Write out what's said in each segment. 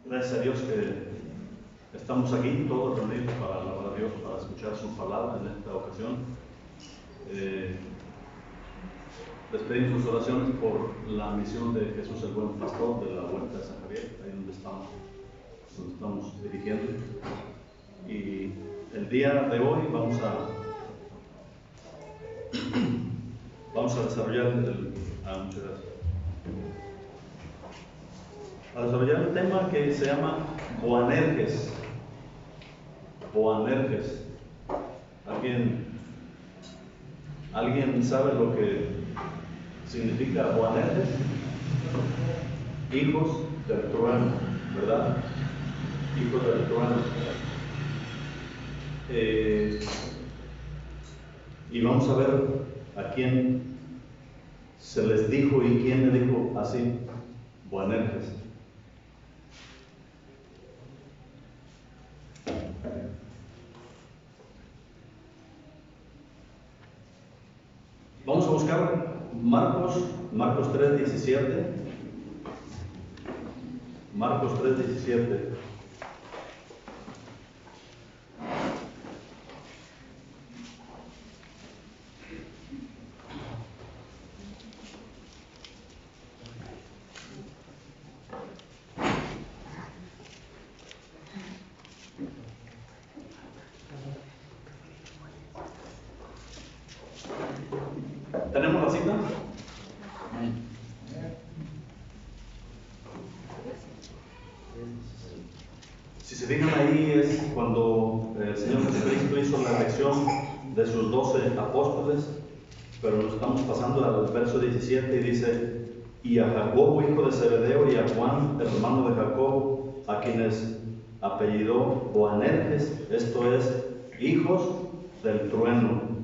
Gracias a Dios que estamos aquí todos reunidos para alabar a Dios, para escuchar su palabra en esta ocasión. Les pedimos sus oraciones por la misión de Jesús el Buen Pastor de la Huerta de San Javier, ahí donde estamos dirigiendo. Y el día de hoy vamos a desarrollar muchas gracias. A desarrollar un tema que se llama Boanerges. Boanerges. ¿Alguien sabe lo que significa Boanerges? Hijos del trueno, ¿verdad? Hijos del trueno. Y vamos a ver a quién se les dijo y quién le dijo así, Boanerges. Vamos a buscar Marcos 3:17. Marcos 3:17. ¿Tenemos la cita? Si se fijan ahí es cuando el Señor Jesucristo hizo la elección de sus 12 apóstoles, pero nos estamos pasando al verso 17 y dice: y a Jacobo, hijo de Zebedeo, y a Juan, hermano de Jacobo, a quienes apellidó Boanerges, esto es, hijos del trueno.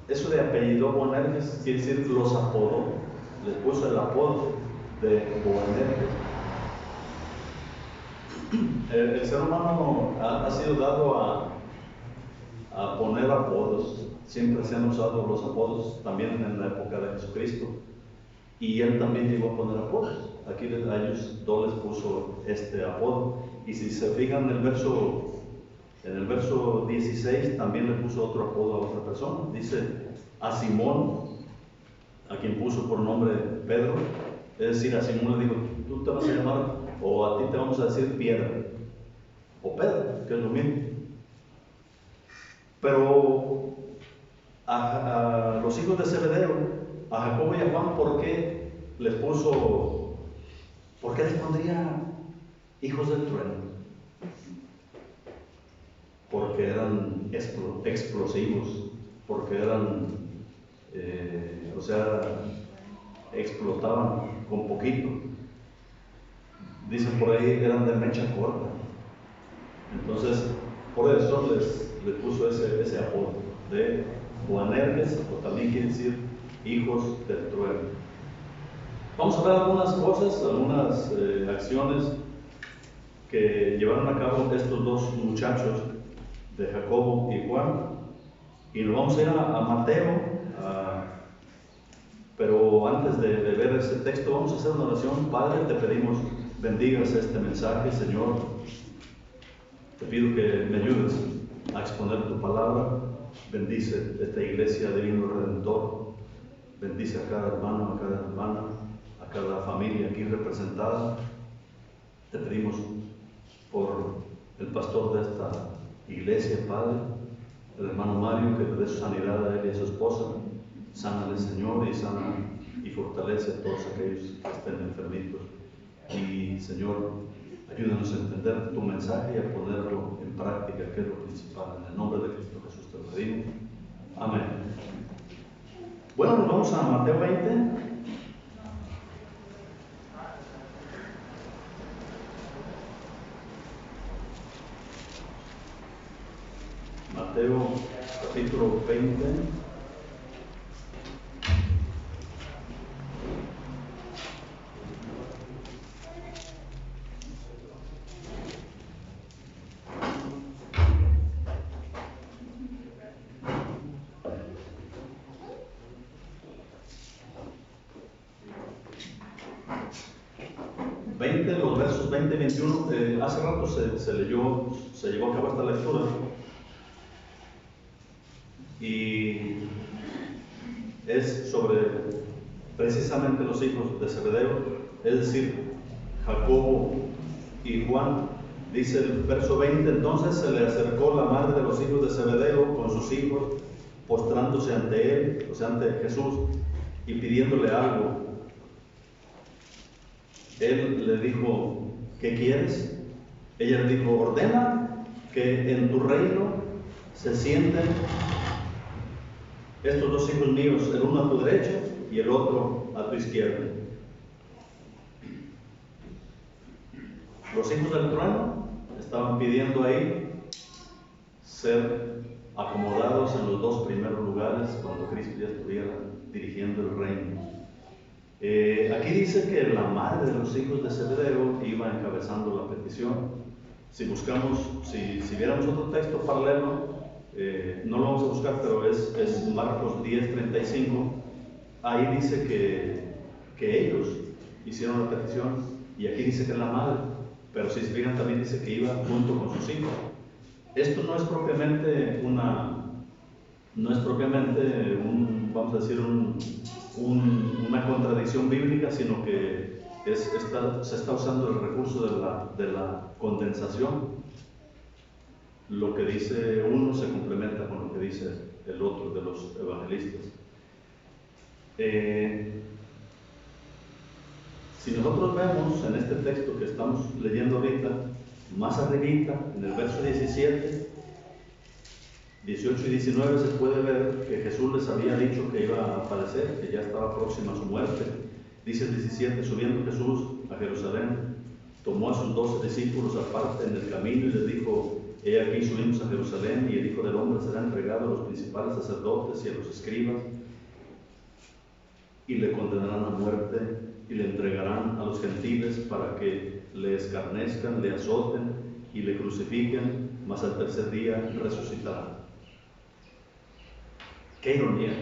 Eso de apellido Boanerges quiere decir los apodó, les puso el apodo de Boanerges. El ser humano ha sido dado a poner apodos. Siempre se han usado los apodos, también en la época de Jesucristo, y él también llegó a poner apodos. Aquí a ellos dos les puso este apodo, y si se fijan en el verso 16 también le puso otro apodo a otra persona. Dice a Simón, a quien puso por nombre Pedro, es decir, a Simón le dijo: tú te vas a llamar, o a ti te vamos a decir Piedra, o Pedro, que es lo mismo. Pero a los hijos de Zebedeo, a Jacobo y a Juan, ¿por qué les pondría hijos del trueno? Porque eran explosivos, porque explotaban con poquito. Dicen por ahí, eran de mecha corta. Entonces, por eso les puso ese apodo de Boanerges, o también quiere decir hijos del trueno. Vamos a ver algunas cosas, algunas acciones que llevaron a cabo estos dos muchachos de Jacobo y Juan, y nos vamos a ir a Mateo, pero antes de ver ese texto vamos a hacer una oración. Padre, te pedimos bendigas este mensaje, Señor. Te pido que me ayudes a exponer tu palabra. Bendice esta iglesia Divino Redentor, bendice a cada hermano, a cada hermana, a cada familia aquí representada. Te pedimos por el pastor de esta iglesia, Padre, el hermano Mario, que le dé su sanidad a él y a su esposa. Sánale, Señor, y sana y fortalece a todos aquellos que estén enfermitos. Y, Señor, ayúdanos a entender tu mensaje y a ponerlo en práctica, que es lo principal. En el nombre de Cristo Jesús te lo pedimos. Amén. Bueno, nos vamos a Mateo 20. Mateo capítulo 20. 20, los versos 20 y 21. Hace rato se llevó a cabo esta lectura. Y es sobre precisamente los hijos de Zebedeo, es decir, Jacobo y Juan. Dice el verso 20: entonces se le acercó la madre de los hijos de Zebedeo con sus hijos, postrándose ante él, o sea, ante Jesús, y pidiéndole algo. Él le dijo: ¿qué quieres? Ella le dijo: ordena que en tu reino se sienten estos dos hijos míos, el uno a tu derecha y el otro a tu izquierda. Los hijos del trueno estaban pidiendo ahí ser acomodados en los dos primeros lugares cuando Cristo ya estuviera dirigiendo el reino. Aquí dice que la madre de los hijos de Zebedeo iba encabezando la petición. Si viéramos otro texto paralelo, no lo vamos a buscar, pero es Marcos 10:35. Ahí dice que ellos hicieron la petición, y aquí dice que es la madre, pero si se fijan también dice que iba junto con sus hijos. Esto no es propiamente vamos a decir, una contradicción bíblica, sino que se está usando el recurso de la condensación. Lo que dice uno se complementa con lo que dice el otro de los evangelistas. Si nosotros vemos en este texto que estamos leyendo ahorita, más arribita, en el verso 17, 18 y 19, se puede ver que Jesús les había dicho que iba a padecer, que ya estaba próxima a su muerte. Dice el 17: subiendo Jesús a Jerusalén, tomó a sus 12 discípulos aparte en el camino y les dijo: he aquí subimos a Jerusalén, y el Hijo del Hombre será entregado a los principales sacerdotes y a los escribas, y le condenarán a muerte, y le entregarán a los gentiles para que le escarnezcan, le azoten y le crucifiquen, mas al tercer día resucitará. ¡Qué ironía!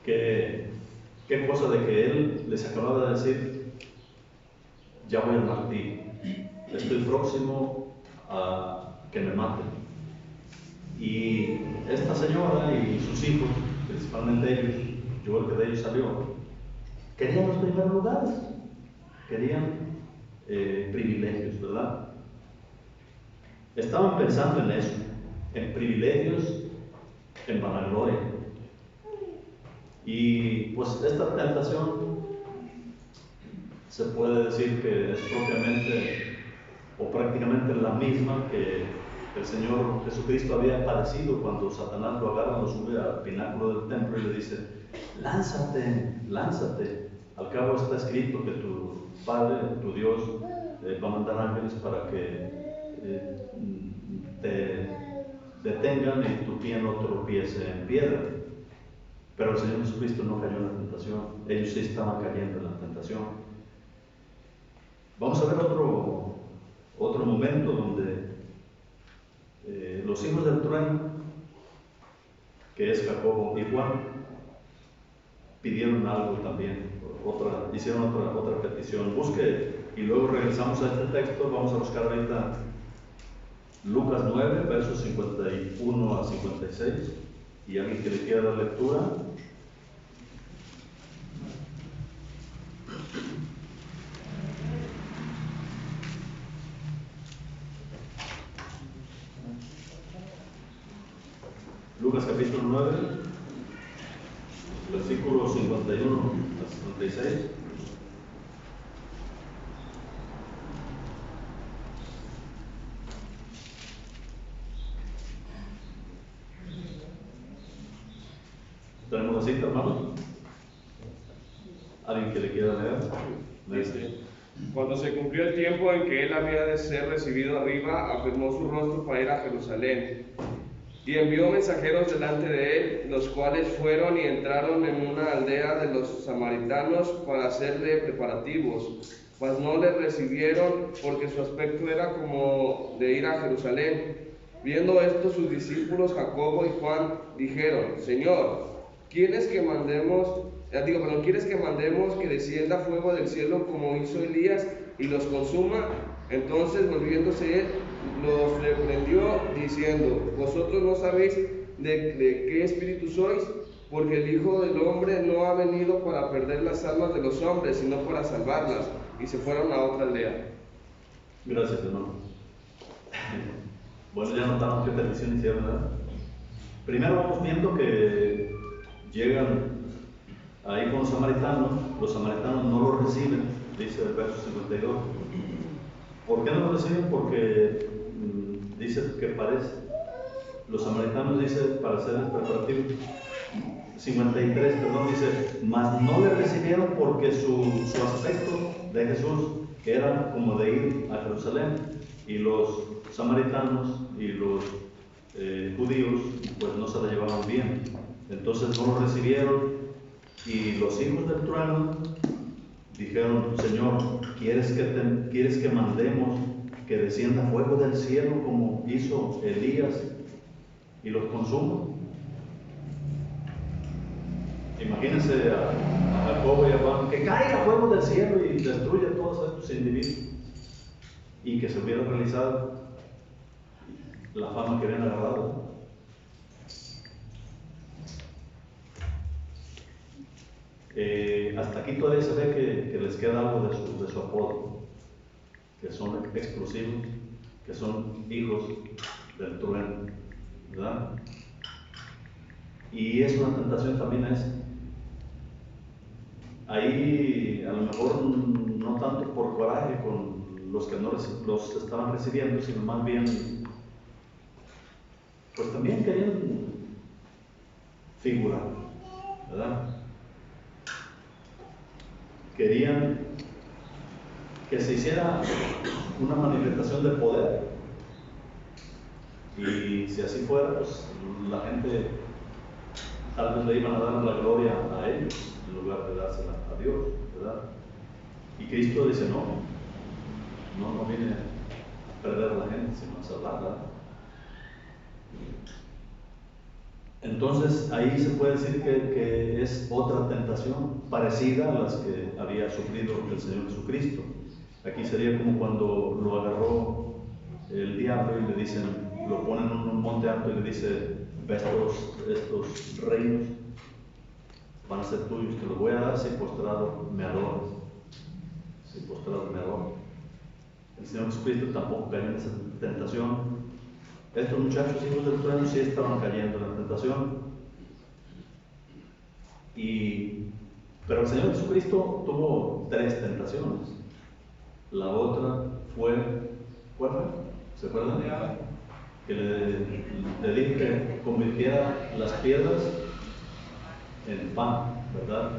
¿Qué cosa de que él les acababa de decir: ya voy al martirio, estoy próximo a que me maten? Y esta señora y sus hijos, principalmente ellos, yo creo que de ellos salió, querían los primeros lugares, querían privilegios, ¿verdad? Estaban pensando en eso, en privilegios, en vanagloria. Y pues esta tentación se puede decir que es propiamente o prácticamente la misma que el Señor Jesucristo había padecido cuando Satanás lo agarra, lo sube al pináculo del templo y le dice: lánzate, lánzate. Al cabo está escrito que tu Padre, tu Dios, va a mandar ángeles para que te detengan y tu pie no tropiece en piedra. Pero el Señor Jesucristo no cayó en la tentación, ellos sí estaban cayendo en la tentación. Vamos a ver otro momento donde los hijos del trueno, que es Jacobo y Juan, pidieron algo también, hicieron otra petición. Busque y luego regresamos a este texto. Vamos a buscar ahorita Lucas 9, versos 51 a 56, y alguien que le quiera dar lectura. Lucas capítulo 9, versículos 51 a 56. ¿Tenemos la cita, hermanos? ¿Alguien que le quiera leer? Cuando se cumplió el tiempo en que él había de ser recibido arriba, afirmó su rostro para ir a Jerusalén. Y envió mensajeros delante de él, los cuales fueron y entraron en una aldea de los samaritanos para hacerle preparativos. Mas no le recibieron, porque su aspecto era como de ir a Jerusalén. Viendo esto, sus discípulos Jacobo y Juan dijeron: Señor, ¿quieres que mandemos Pero no quieres que mandemos que descienda fuego del cielo como hizo Elías y los consuma. Entonces, volviéndose él, los reprendió diciendo: vosotros no sabéis de qué espíritu sois, porque el Hijo del Hombre no ha venido para perder las almas de los hombres, sino para salvarlas. Y se fueron a otra aldea. Gracias, hermano. Bueno, ya notaron qué petición hicieron, ¿verdad? Primero vamos viendo que llegan ahí con los samaritanos no lo reciben, dice el verso 52. ¿Por qué no lo reciben? Porque dice que parece, los samaritanos dice, para hacer el preparativo, 53, perdón, dice, mas no le recibieron porque su aspecto de Jesús era como de ir a Jerusalén, y los samaritanos y los judíos pues no se la llevaban bien, entonces no lo recibieron. Y los hijos del trueno dijeron: Señor, ¿quieres que mandemos que descienda fuego del cielo como hizo Elías y los consuma? Imagínense a Jacobo y a Juan, que caiga fuego del cielo y destruya a todos estos individuos, y que se hubiera realizado la fama que habían agarrado. Hasta aquí todavía se ve que les queda algo de su apodo, que son explosivos, que son hijos del trueno, ¿verdad? Y es una tentación también esa. Ahí a lo mejor no tanto por coraje con los que no los estaban recibiendo, sino más bien, pues también querían figurar, ¿verdad? Querían que se hiciera una manifestación de poder, y si así fuera, pues la gente tal vez le iban a dar la gloria a ellos en lugar de dársela a Dios, ¿verdad? Y Cristo dice: no viene a perder a la gente, sino a salvarla. Entonces ahí se puede decir que es otra tentación parecida a las que había sufrido el Señor Jesucristo. Aquí sería como cuando lo agarró el diablo y le dicen, lo ponen en un monte alto y le dice: ve, estos reinos van a ser tuyos, te los voy a dar si postrado me adoras. Si postrado me adoras. El Señor Jesucristo tampoco cayó en esa tentación. Estos muchachos hijos del trueno sí estaban cayendo en la tentación. Pero el Señor Jesucristo tuvo 3 tentaciones. La otra fue, ¿cuál fue? ¿Se acuerdan? Que le dije que convirtiera las piedras en pan, ¿verdad?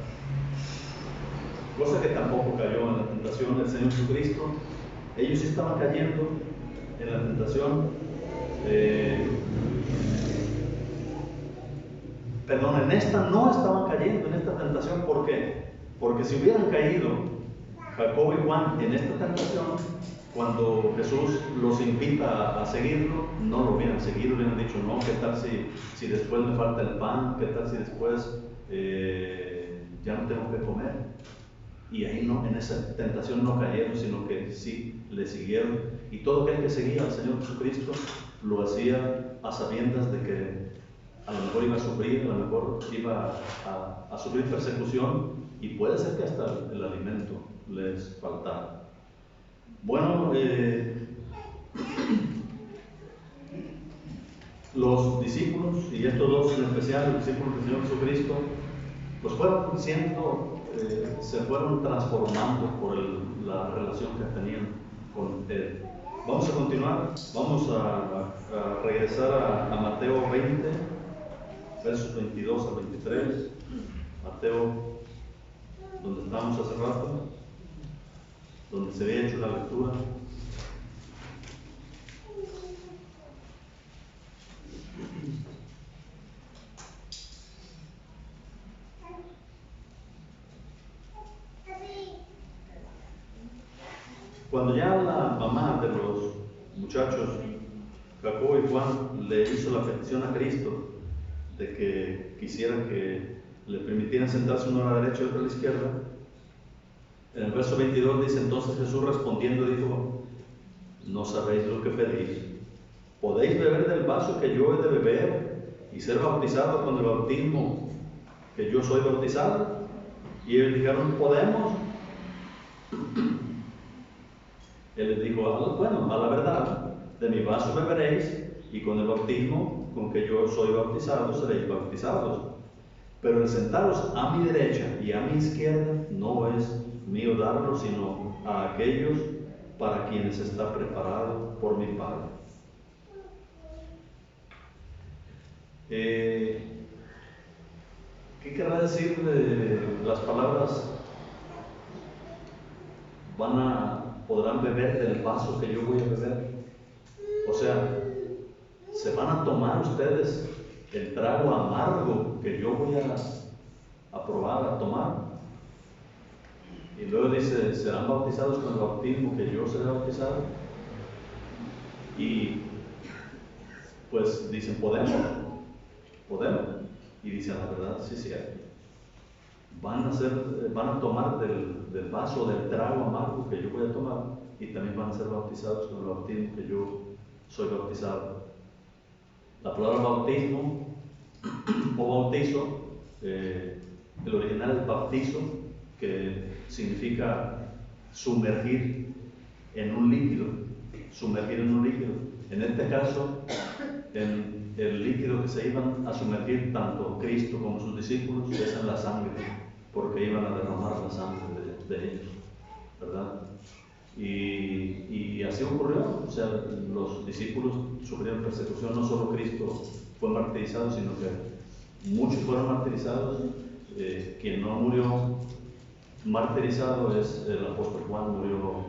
Cosa que tampoco cayó en la tentación del Señor Jesucristo. Ellos sí estaban cayendo en la tentación. En esta no estaban cayendo en esta tentación. ¿Por qué? Porque si hubieran caído Jacobo y Juan en esta tentación, cuando Jesús los invita a seguirlo, no lo hubieran seguido, hubieran dicho: no, ¿qué tal si después me falta el pan? ¿Qué tal si después ya no tengo que comer? Y ahí no, en esa tentación no cayeron, sino que sí le siguieron. Y todo aquel que seguía al Señor Jesucristo lo hacía a sabiendas de que a lo mejor iba a sufrir, a lo mejor iba a sufrir persecución, y puede ser que hasta el alimento les faltara. Bueno, los discípulos, y estos dos en especial, los discípulos del Señor Jesucristo, pues se fueron transformando por la relación que tenían con Él. Vamos a continuar, vamos a regresar a Mateo 20, versos 22 al 23. Mateo, donde estábamos hace rato, donde se había hecho la lectura. Cuando ya la mamá de los muchachos, Jacobo y Juan, le hizo la petición a Cristo de que quisieran que le permitían sentarse uno a la derecha y otro a la izquierda. En el verso 22 dice: entonces Jesús respondiendo dijo: no sabéis lo que pedís. ¿Podéis beber del vaso que yo he de beber y ser bautizado con el bautismo que yo soy bautizado? Y ellos dijeron: podemos. Él les dijo: bueno, a la verdad, de mi vaso beberéis, y con el bautismo con que yo soy bautizado seréis bautizados. Pero el sentaros a mi derecha y a mi izquierda no es mío darlo, sino a aquellos para quienes está preparado por mi Padre. ¿Qué querrá decir las palabras podrán beber del vaso que yo voy a beber? O sea, ¿se van a tomar ustedes el trago amargo que yo voy a probar, a tomar? Y luego dice: serán bautizados con el bautismo que yo seré bautizado. Y pues dicen: podemos. Y dicen: la verdad, sí, cierto. Van a tomar del vaso, del trago amargo que yo voy a tomar, y también van a ser bautizados con el bautismo que yo soy bautizado. La palabra bautismo o bautizo, el original es bautizo, que significa sumergir en un líquido. En este caso, el líquido que se iban a sumergir tanto Cristo como sus discípulos es en la sangre, porque iban a derramar la sangre de ellos, ¿verdad? Y así ocurrió. O sea, los discípulos sufrieron persecución. No solo Cristo fue martirizado, sino que muchos fueron martirizados. Quien no murió martirizado es el apóstol Juan. Murió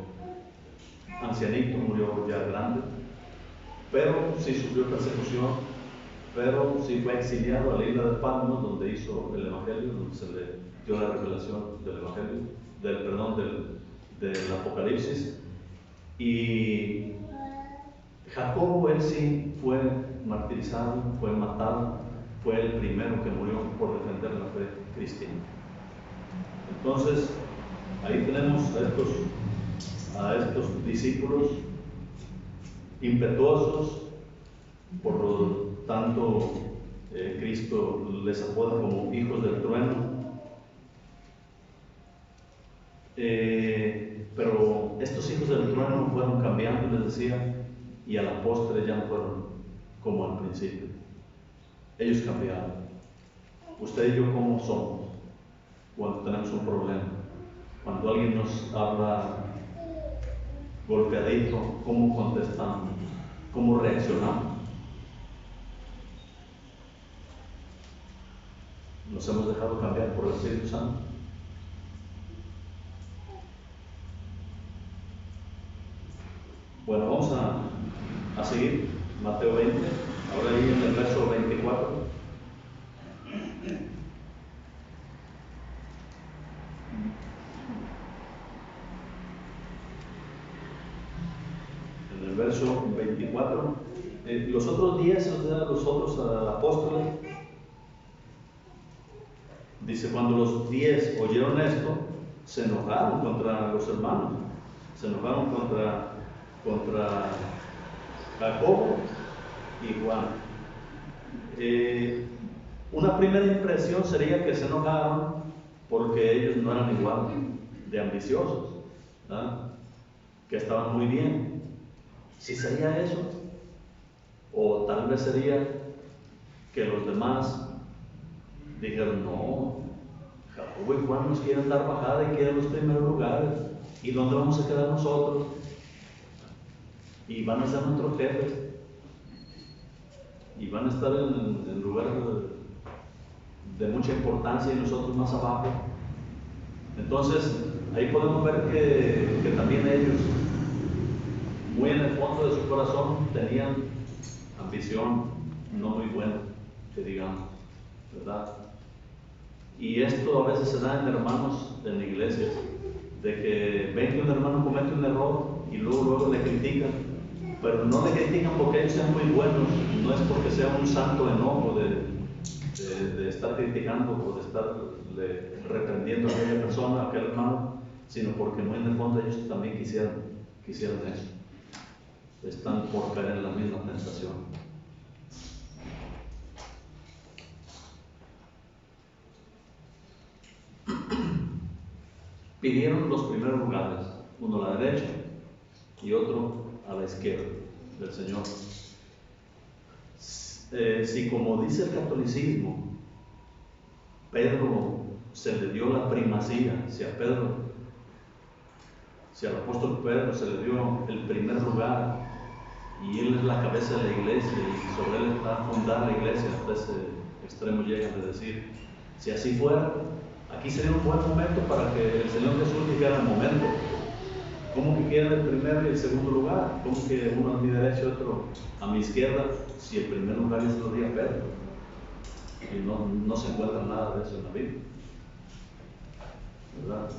ancianito, murió ya grande, pero sí sufrió persecución, pero sí fue exiliado a la isla de Patmos, donde hizo el Evangelio, donde se le dio la revelación del Evangelio, del Apocalipsis. Y Jacobo, él sí fue martirizado, fue matado, fue el primero que murió por defender la fe cristiana. Entonces, ahí tenemos a estos discípulos impetuosos. Por lo tanto, Cristo les apoda como hijos del trueno. Pero estos hijos del trueno fueron cambiando, les decía, y a la postre ya no fueron como al principio. Ellos cambiaron. Usted y yo, ¿cómo somos cuando tenemos un problema? Cuando alguien nos habla golpeadito, ¿cómo contestamos? ¿Cómo reaccionamos? ¿Nos hemos dejado cambiar por el Espíritu Santo? Bueno, vamos a seguir. Mateo 20, ahora ahí en el verso 24. En el verso 24, los otros 10, o sea, los otros apóstoles, dice: cuando los 10 oyeron esto, se enojaron contra los hermanos, se enojaron contra Jacobo y Juan. Una primera impresión sería que se enojaron porque ellos no eran igual de ambiciosos, ¿verdad? Que estaban muy bien. ¿Sí sería eso? O tal vez sería que los demás dijeron: no, Jacobo y Juan nos quieren dar bajada y quieren los primeros lugares, ¿y dónde vamos a quedar nosotros? Y van a ser nuestros jefes, y van a estar en lugar de mucha importancia y nosotros más abajo. Entonces, ahí podemos ver que también ellos, muy en el fondo de su corazón, tenían ambición no muy buena, que digamos, ¿verdad? Y esto a veces se da en hermanos en iglesias, de que ven que un hermano comete un error y luego le critican, pero no le critican porque ellos sean muy buenos, no es porque sea un santo enojo de estar criticando o de estar reprendiendo a aquella persona, a aquel hermano, sino porque muy en el fondo ellos también quisieran eso. Están por caer en la misma tentación. Pidieron los primeros lugares, uno a la derecha y otro a la izquierda del Señor. Si como dice el catolicismo, Pedro se le dio la primacía, si al apóstol Pedro se le dio el primer lugar y él es la cabeza de la iglesia y sobre él está fundada la iglesia, hasta ese extremo llegan de decir, si así fuera, aquí sería un buen momento para que el Señor Jesús dijera el momento. ¿Cómo que quieren el primer y el segundo lugar? ¿Cómo que uno a mi derecha y otro a mi izquierda? Si el primer lugar ya se lo dio a Pedro. Y no se encuentra nada de eso en la Biblia. ¿Verdad?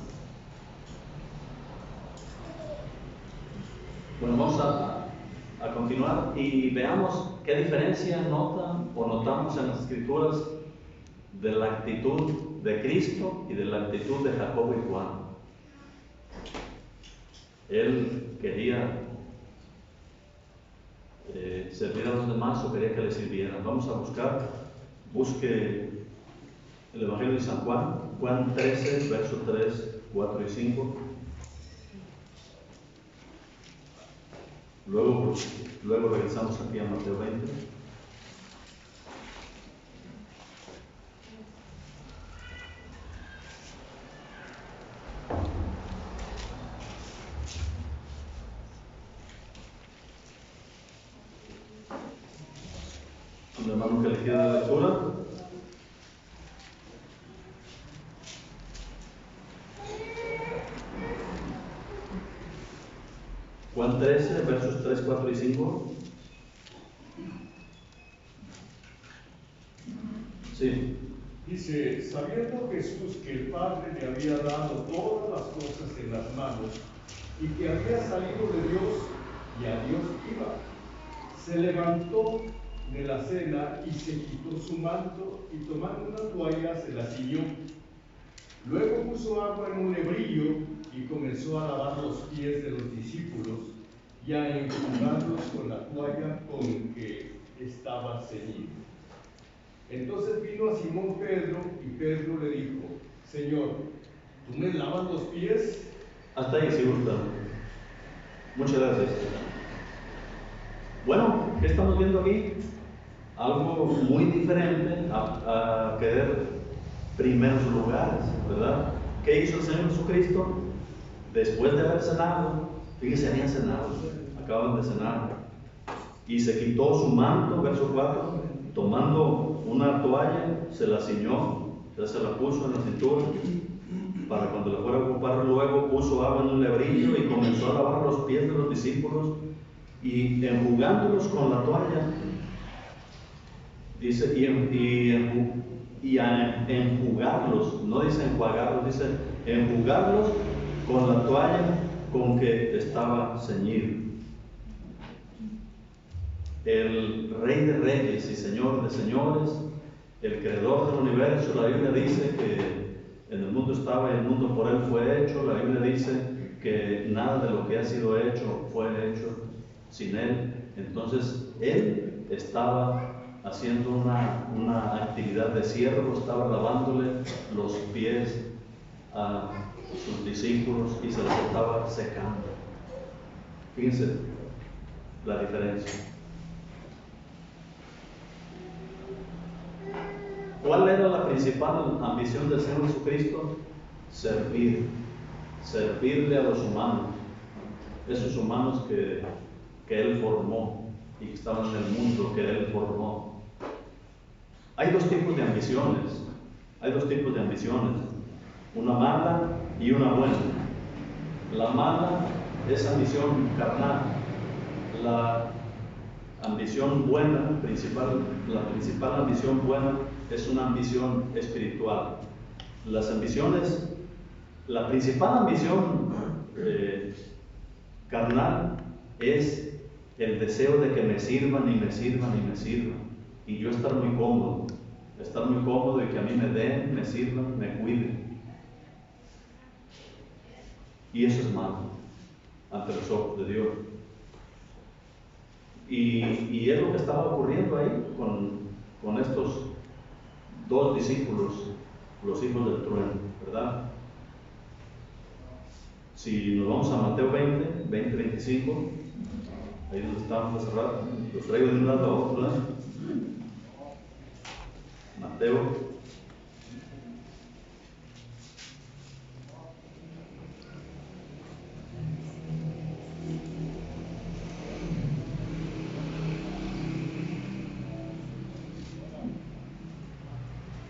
Bueno, vamos a continuar y veamos qué diferencia notamos en las Escrituras de la actitud de Cristo y de la actitud de Jacobo y Juan. Él quería servir a los demás o quería que le sirvieran. Vamos a busque el Evangelio de San Juan, Juan 13, versos 3, 4 y 5. Luego regresamos aquí a Mateo 20. Un hermano que le quiera la lectura. Juan 13, versos 3, 4 y 5. Sí. Dice, sabiendo Jesús que el Padre le había dado todas las cosas en las manos y que había salido de Dios y a Dios iba, se levantó de la cena y se quitó su manto y tomando una toalla se la ciñó. Luego puso agua en un lebrillo y comenzó a lavar los pies de los discípulos y a enjugarlos con la toalla con que estaba ceñido. Entonces vino a Simón Pedro y Pedro le dijo, Señor, ¿tú me lavas los pies? Hasta ahí, sí, gusta. Muchas gracias. Bueno, ¿qué estamos viendo aquí? Algo muy diferente a querer primeros lugares, ¿verdad? ¿Qué hizo el Señor Jesucristo? Después de haber cenado, fíjense, habían cenado, acaban de cenar, y se quitó su manto, verso 4, tomando una toalla, se la ciñó, se la puso en la cintura, para cuando le fuera a ocupar. Luego puso agua en un lebrillo y comenzó a lavar los pies de los discípulos, y enjugándolos con la toalla, dice, y a enjugarlos, no dice enjuagarlos, dice enjugarlos con la toalla con que estaba ceñido. El Rey de Reyes y Señor de Señores, el Creador del universo, la Biblia dice que en el mundo estaba y el mundo por Él fue hecho. La Biblia dice que nada de lo que ha sido hecho fue hecho sin Él. Entonces Él estaba haciendo una actividad de siervo, estaba lavándole los pies a sus discípulos y se los estaba secando. Fíjense la diferencia. ¿Cuál era la principal ambición del Señor Jesucristo? Servirle a los humanos, esos humanos que Él formó y que estaban en el mundo que Él formó. Hay dos tipos de ambiciones, una mala y una buena. La mala es ambición carnal, la ambición buena, la principal ambición buena es una ambición espiritual. La principal ambición carnal es el deseo de que me sirvan y me sirvan y me sirvan, y yo estar muy cómodo. estar muy cómodo y que a mí me den, me sirvan, me cuiden. Y eso es malo ante los ojos de Dios. Y es lo que estaba ocurriendo ahí con estos dos discípulos, los hijos del trueno, ¿verdad? Si nos vamos a Mateo 20, 25, ahí donde estábamos hace rato, los traigo de un lado a otro, ¿verdad? Mateo.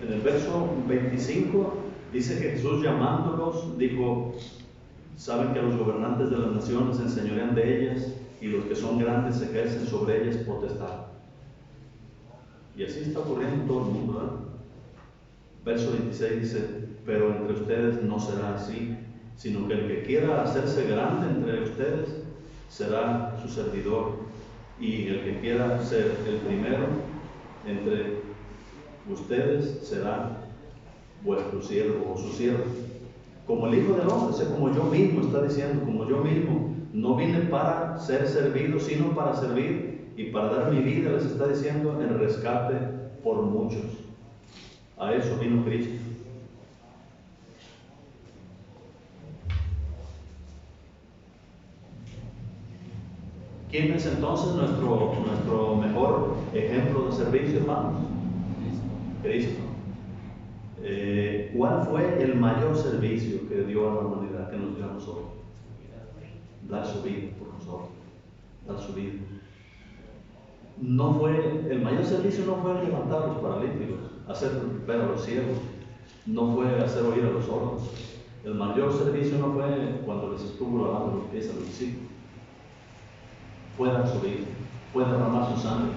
En el verso 25 dice que Jesús, llamándolos, dijo: saben que los gobernantes de las naciones se enseñorean de ellas y los que son grandes ejercen sobre ellas potestad. Y así está ocurriendo en todo el mundo, ¿verdad? Verso 26 dice: pero entre ustedes no será así, sino que el que quiera hacerse grande entre ustedes será su servidor, y el que quiera ser el primero entre ustedes será vuestro siervo o su siervo. Como el Hijo del Hombre, o sea, como yo mismo, está diciendo, como yo mismo, no vine para ser servido, sino para servir y para dar mi vida, les está diciendo, en rescate por muchos. A eso vino Cristo. ¿Quién es entonces nuestro mejor ejemplo de servicio, hermanos? Cristo. ¿Cuál fue el mayor servicio que dio a la humanidad, que nos dio a nosotros? Dar su vida por nosotros, dar su vida. No fue, el mayor servicio no fue levantar a los paralíticos, hacer ver a los ciegos, no fue hacer oír a los sordos. El mayor servicio no fue cuando les estuvo lavando los pies a los discípulos, fue dar su vida, fue derramar su sangre,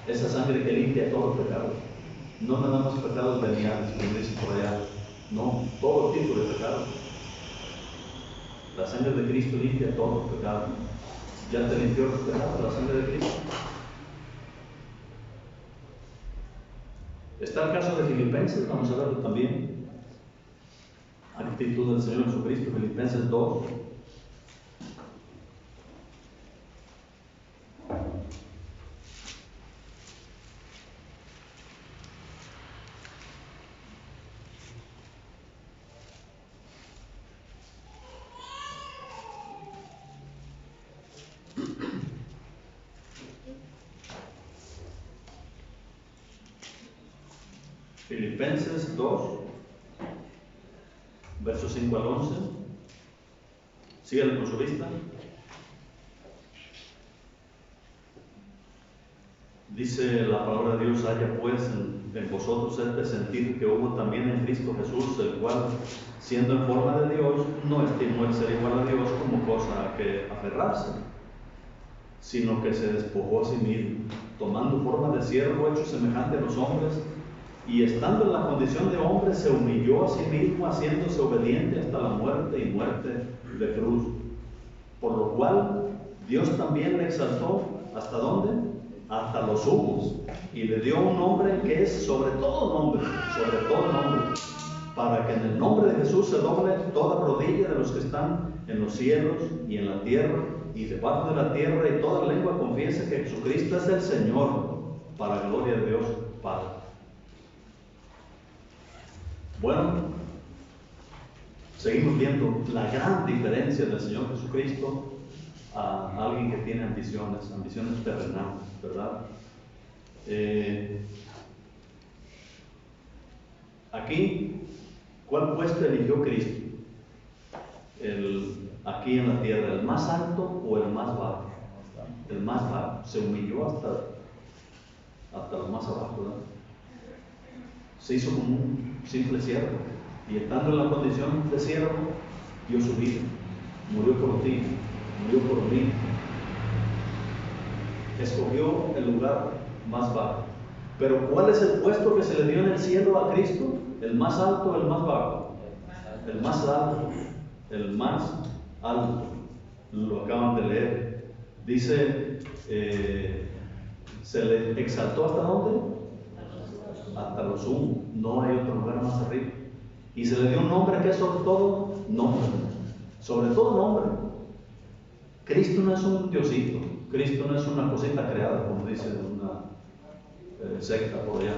esa sangre que limpia todo pecado. No nada más pecados veniales, como dice por allá, no, todo tipo de pecados. La sangre de Cristo limpia todos los pecados. Ya te limpió los pecados, la sangre de Cristo. Está el caso de Filipenses, vamos a verlo también. Actitud del Señor Jesucristo, Filipenses 2. Filipenses 2, versos 5 al 11. Síganle con su vista. Dice la palabra de Dios: haya pues en vosotros este sentir que hubo también en Cristo Jesús, el cual, siendo en forma de Dios, no estimó el ser igual a Dios como cosa a que aferrarse, sino que se despojó a sí mismo, tomando forma de siervo, hecho semejante a los hombres, y estando en la condición de hombre, se humilló a sí mismo, haciéndose obediente hasta la muerte y muerte de cruz. Por lo cual Dios también le exaltó, ¿hasta dónde? Hasta los humos, y le dio un nombre que es sobre todo nombre, para que en el nombre de Jesús se doble toda rodilla de los que están en los cielos y en la tierra y debajo de la tierra, y toda lengua confiese que Jesucristo es el Señor, para gloria de Dios Padre. Bueno, seguimos viendo la gran diferencia del Señor Jesucristo a alguien que tiene ambiciones terrenales, ¿verdad? Aquí, ¿cuál puesto eligió Cristo? Aquí en la tierra, ¿el más alto o el más bajo? El más bajo, se humilló hasta lo más abajo, ¿verdad? Se hizo como un simple siervo, y estando en la condición de siervo, dio su vida, murió por ti, murió por mí. Escogió el lugar más bajo. Pero ¿cuál es el puesto que se le dio en el cielo a Cristo? ¿El más alto o el más bajo? El más alto, el más alto. Lo acaban de leer. Dice, se le exaltó ¿hasta dónde? hasta lo sumo, no hay otro lugar más arriba. Y se le dio un nombre que es sobre todo nombre, sobre todo nombre. Cristo no es un diosito, Cristo no es una cosita creada, como dice una secta por allá.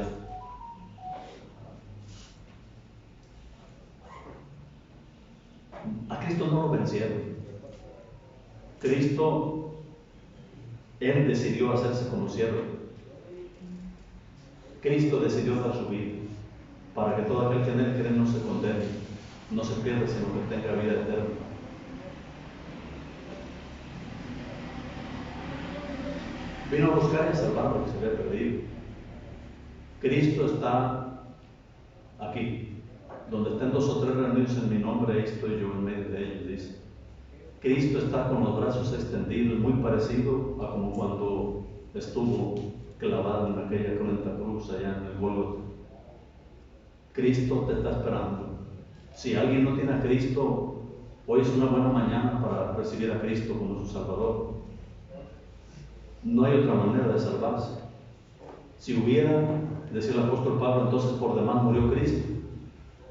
A Cristo no lo vencieron. Cristo, Él decidió hacerse como siervo. Cristo decidió dar su vida para que todo aquel que en Él cree no se condene, no se pierda, sino que tenga vida eterna. Vino a buscar y a salvar lo que se había perdido. Cristo está aquí. Donde estén 2 o 3 reunidos en mi nombre, ahí estoy yo en medio de ellos, dice. Cristo está con los brazos extendidos, muy parecido a como cuando estuvo clavado en aquella cruenta cruz allá en el Gólgota. Cristo te está esperando. Si alguien no tiene a Cristo, hoy es una buena mañana para recibir a Cristo como su Salvador. No hay otra manera de salvarse. Si hubiera, decía el apóstol Pablo, entonces por demás murió Cristo.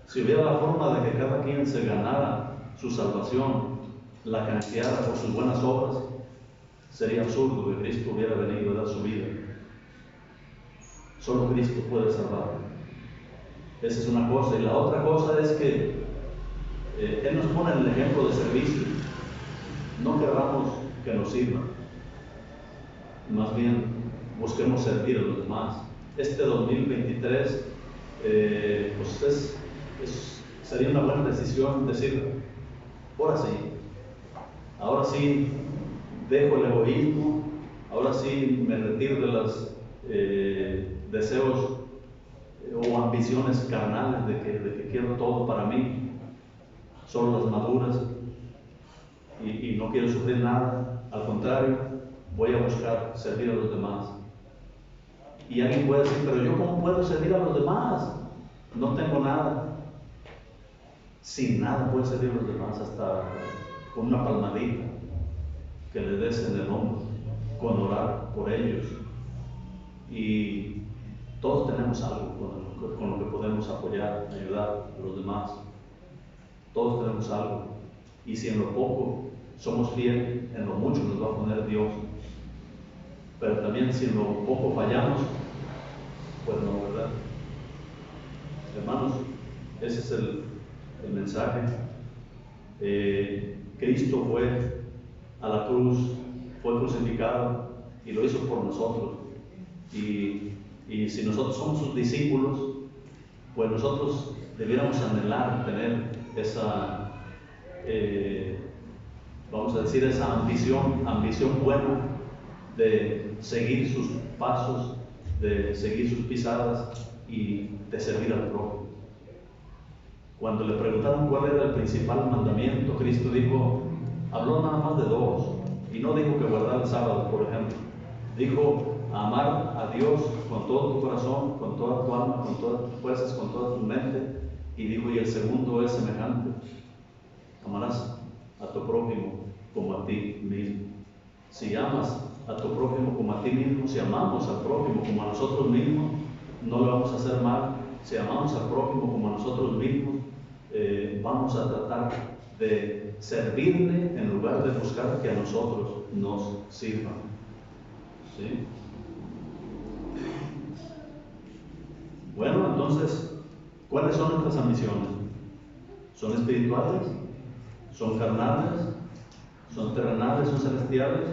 Si hubiera la forma de que cada quien se ganara su salvación, la canjeara por sus buenas obras, sería absurdo que Cristo hubiera venido a dar su vida. Solo Cristo puede salvar. Esa es una cosa. Y la otra cosa es que Él nos pone en el ejemplo de servicio. No queramos que nos sirvan. Más bien, busquemos servir a los demás. Este 2023, pues sería una buena decisión decir, ahora sí dejo el egoísmo, ahora sí me retiro de los deseos o ambiciones carnales de que quiero todo para mí, solo las maduras, y no quiero sufrir nada. Al contrario, voy a buscar servir a los demás. Y alguien puede decir, pero yo ¿cómo puedo servir a los demás? No tengo nada. Sin nada puedes servir a los demás, hasta con una palmadita que le des en el hombro, con orar por ellos. Y todos tenemos algo con lo que podemos apoyar, ayudar a los demás. Todos tenemos algo. Y si en lo poco somos fieles, en lo mucho nos va a poner Dios. Pero también si en lo poco fallamos, pues no, ¿verdad? Hermanos, ese es el mensaje. Cristo fue a la cruz, fue crucificado y lo hizo por nosotros. Y si nosotros somos sus discípulos, pues nosotros debiéramos anhelar tener esa, vamos a decir, esa ambición buena de seguir sus pasos, de seguir sus pisadas y de servir al prójimo. Cuando le preguntaron cuál era el principal mandamiento, Cristo habló nada más de 2, y no dijo que guardar el sábado, por ejemplo. Dijo amar a Dios con todo tu corazón, con toda tu alma, con todas tus fuerzas, con toda tu mente, y dijo, y el segundo es semejante: amarás a tu prójimo como a ti mismo. Si amas a tu prójimo como a ti mismo, si amamos al prójimo como a nosotros mismos, no le vamos a hacer mal. Si amamos al prójimo como a nosotros mismos, vamos a tratar de servirle en lugar de buscar que a nosotros nos sirvan. ¿Sí? Bueno, entonces, ¿cuáles son nuestras ambiciones? ¿Son espirituales? ¿Son carnales? ¿Son terrenales? ¿Son celestiales?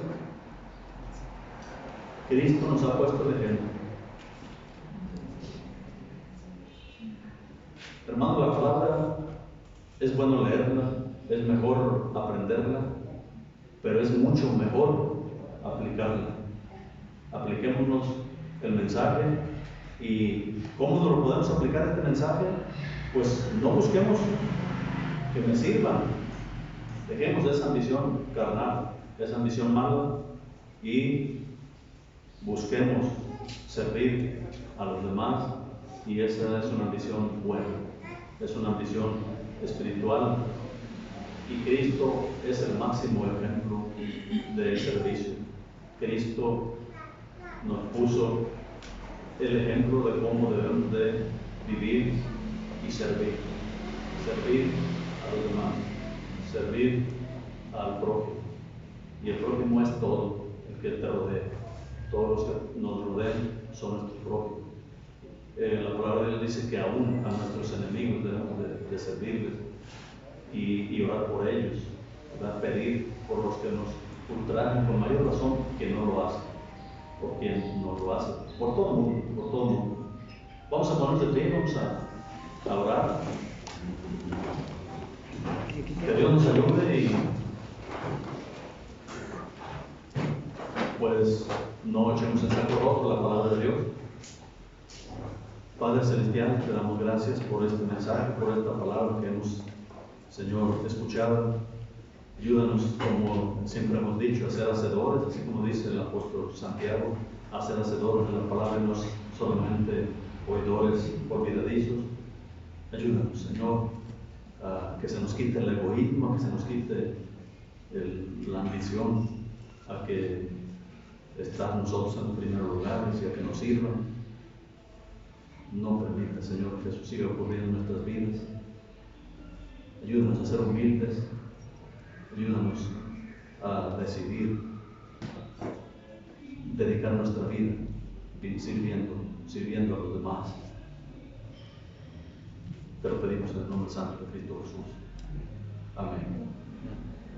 Cristo nos ha puesto el ejemplo. Hermano, la palabra es bueno leerla, es mejor aprenderla, pero es mucho mejor aplicarla. Apliquémonos el mensaje. ¿Y cómo nos lo podemos aplicar este mensaje? Pues no busquemos que me sirvan. Dejemos esa ambición carnal, esa ambición mala, y busquemos servir a los demás. Y esa es una ambición buena, es una ambición espiritual. Y Cristo es el máximo ejemplo de servicio. Cristo nos puso el ejemplo de cómo debemos de vivir y servir. Servir a los demás, servir al prójimo. Y el prójimo es todo el que te rodea. Todos los que nos rodean son nuestros prójimos. La palabra de Dios dice que aún a nuestros enemigos debemos de servirles y orar por ellos, ¿verdad? Pedir por los que nos ultrajan con mayor razón que no lo hacen, por quien no lo hace, por todo el mundo, por todo el mundo. Vamos a ponernos de pie, vamos a orar. Que Dios nos ayude y pues no echemos en saco roto la palabra de Dios. Padre Celestial, te damos gracias por este mensaje, por esta palabra que hemos, Señor, escuchado. Ayúdanos, como siempre hemos dicho, a ser hacedores, así como dice el apóstol Santiago, a ser hacedores de la palabra, no solamente oidores olvidadizos. Ayúdanos, Señor, a que se nos quite el egoísmo, a que se nos quite la ambición, a que estar nosotros en los primeros lugares y a que nos sirvan. No permita, Señor, que eso siga ocurriendo en nuestras vidas. Ayúdanos a ser humildes. Ayúdanos a decidir dedicar nuestra vida sirviendo a los demás. Te lo pedimos en el nombre santo de Cristo Jesús. Amén.